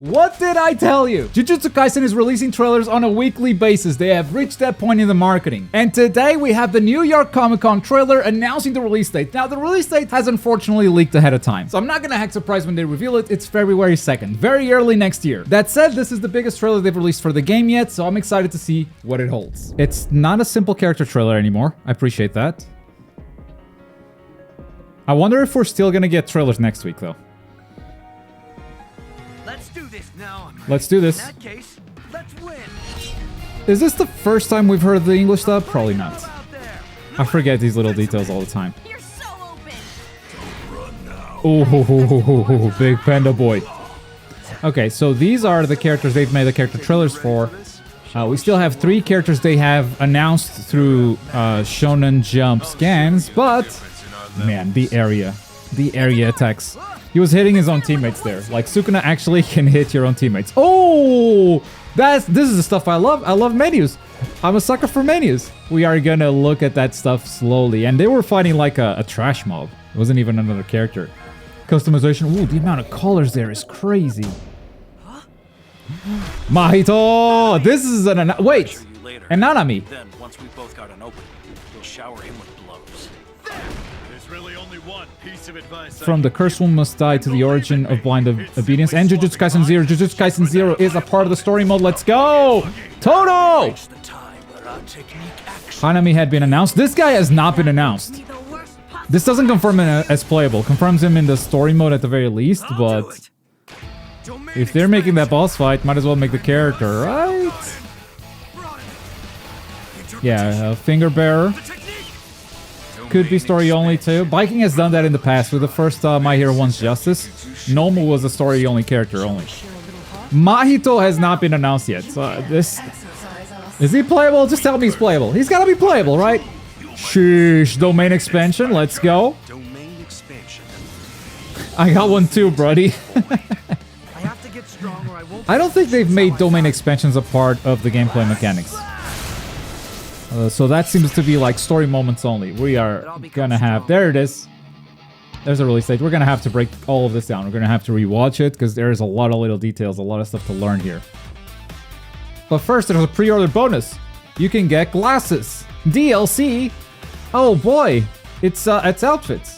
What did I tell you? Jujutsu Kaisen is releasing trailers on a weekly basis. They have reached that point in the marketing. And today we have the New York Comic Con trailer announcing the release date. Now, the release date has unfortunately leaked ahead of time, so I'm not gonna act surprised when they reveal it. It's February 2nd, very early next year. That said, this is the biggest trailer they've released for the game yet, so I'm excited to see what it holds. It's not a simple character trailer anymore. I appreciate that. I wonder if we're still gonna get trailers next week, though. Let's do this. In that case, let's win. Is this the first time we've heard the English dub? Probably not. I forget these little details all the time. You're so open. Oh, big panda boy. Okay, so these are the characters they've made the character trailers for. We still have 3 characters they have announced through Shonen Jump scans, but man, the area attacks. He was hitting his own teammates there. Like, Sukuna actually can hit your own teammates. Oh! This is the stuff I love. I love menus. I'm a sucker for menus. We are gonna look at that stuff slowly. And they were fighting like a trash mob. It wasn't even another character. Customization. Ooh, the amount of colors there is crazy. Mahito! This is an... Wait! And Nanami. Then, once we both got an opening, you'll shower him with blows. There's really only one piece of advice. From the Cursed One Must Die to the origin of blind obedience and Jujutsu Kaisen 0. Jujutsu Kaisen 0 is a part of the story mode. Let's go! Toto! Hanami had been announced. This guy has not been announced. This doesn't confirm him as playable. Confirms him in the story mode at the very least, but... if they're making that boss fight, might as well make the character, right? Yeah, Finger Bearer. Could be story only too. Viking has done that in the past with the first My Hero One's Justice. Nomu was a story only character only. Mahito has not been announced yet. So this... is he playable? Just tell me he's playable. He's gotta be playable, right? Sheesh. Domain expansion. Let's go. I got one too, buddy. I don't think they've made domain expansions a part of the gameplay mechanics. So that seems to be like story moments only. We are gonna have... there it is. There's a release date. We're gonna have to break all of this down. We're gonna have to rewatch it because there's a lot of little details, a lot of stuff to learn here. But first, there's a pre-order bonus. You can get glasses. DLC. Oh boy. It's outfits.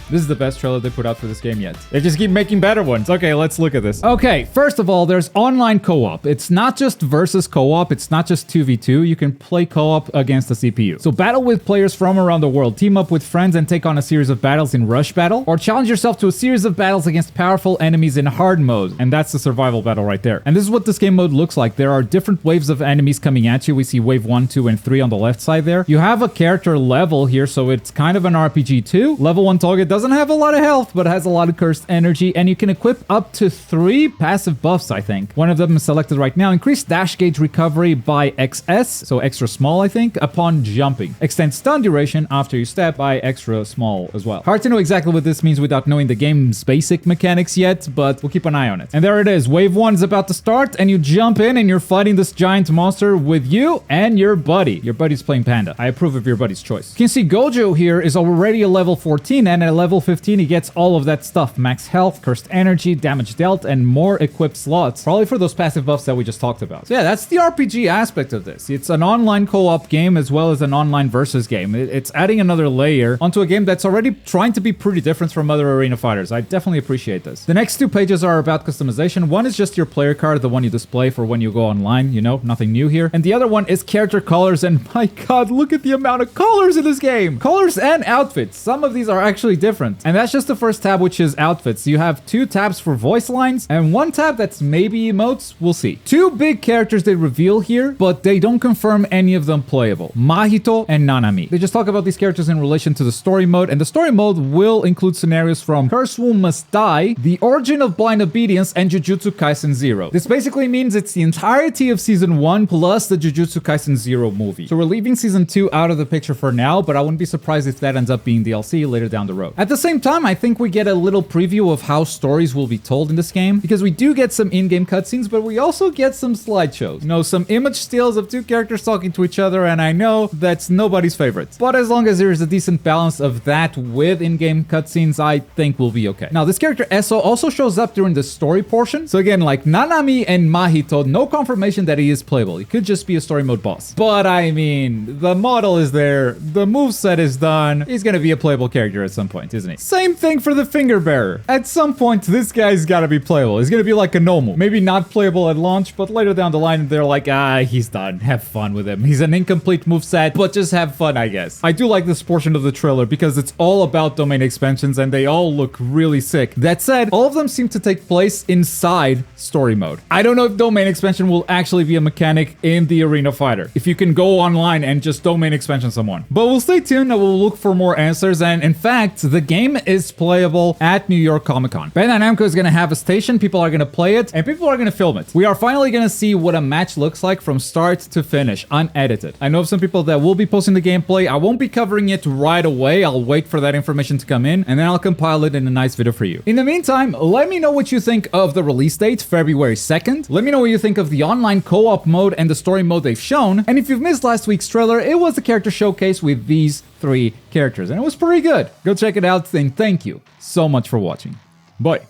This is the best trailer they put out for this game yet. They just keep making better ones. Okay, let's look at this. Okay, first of all, there's online co-op. It's not just versus co-op. It's not just 2v2. You can play co-op against the CPU. So battle with players from around the world. Team up with friends and take on a series of battles in Rush Battle. Or challenge yourself to a series of battles against powerful enemies in Hard Mode. And that's the survival battle right there. And this is what this game mode looks like. There are different waves of enemies coming at you. We see wave 1, 2, and 3 on the left side there. You have a character level here, so it's kind of an RPG too. Level 1 target doesn't have a lot of health, but has a lot of cursed energy, and you can equip up to 3 passive buffs, I think. One of them is selected right now. Increase dash gauge recovery by XS, so extra small, I think, upon jumping. Extend stun duration after you step by extra small as well. Hard to know exactly what this means without knowing the game's basic mechanics yet, but we'll keep an eye on it. And there it is. Wave 1 is about to start, and you jump in, and you're fighting this giant monster with you and your buddy. Your buddy's playing Panda. I approve of your buddy's choice. You can see Gojo here is already a level 14, and at level 15, he gets all of that stuff. Max health, cursed energy, damage dealt, and more equipped slots. Probably for those passive buffs that we just talked about. So yeah, that's the RPG aspect of this. It's an online co-op game as well as an online versus game. It's adding another layer onto a game that's already trying to be pretty different from other arena fighters. I definitely appreciate this. The next 2 pages are about customization. One is just your player card, the one you display for when you go online. You know, nothing new here. And the other one is character colors. And my god, look at the amount of colors in this game. Colors and outfits. Some of these are actually different. And that's just the first tab, which is outfits. You have 2 tabs for voice lines and 1 tab that's maybe emotes. We'll see. 2 big characters they reveal here, but they don't confirm any of them playable. Mahito and Nanami. They just talk about these characters in relation to the story mode, and the story mode will include scenarios from Cursed One Must Die, The Origin of Blind Obedience, and Jujutsu Kaisen 0. This basically means it's the entirety of Season 1 plus the Jujutsu Kaisen 0 movie. So we're leaving Season 2 out of the picture for now, but I wouldn't be surprised if that ends up being DLC later down the road. At At the same time, I think we get a little preview of how stories will be told in this game, because we do get some in-game cutscenes, but we also get some slideshows. You know, some image stills of two characters talking to each other, and I know that's nobody's favorite. But as long as there's a decent balance of that with in-game cutscenes, I think we'll be okay. Now, this character Eso also shows up during the story portion. So again, like Nanami and Mahito, no confirmation that he is playable. He could just be a story mode boss. But I mean, the model is there, the moveset is done. He's gonna be a playable character at some point, isn't he? Same thing for the finger bearer. At some point, this guy's gotta be playable. He's gonna be like a Nomu. Maybe not playable at launch, but later down the line, they're like, he's done. Have fun with him. He's an incomplete moveset, but just have fun, I guess. I do like this portion of the trailer because it's all about domain expansions and they all look really sick. That said, all of them seem to take place inside story mode. I don't know if domain expansion will actually be a mechanic in the Arena Fighter, if you can go online and just domain expansion someone. But we'll stay tuned and we'll look for more answers, and in fact, the game is playable at New York Comic Con. Bandai Namco is gonna have a station, people are gonna play it, and people are gonna film it. We are finally gonna see what a match looks like from start to finish, unedited. I know of some people that will be posting the gameplay. I won't be covering it right away. I'll wait for that information to come in, and then I'll compile it in a nice video for you. In the meantime, let me know what you think of the release date, February 2nd. Let me know what you think of the online co-op mode and the story mode they've shown. And if you've missed last week's trailer, it was a character showcase with these 3 characters, and it was pretty good. Go check it out, and thank you so much for watching. Bye.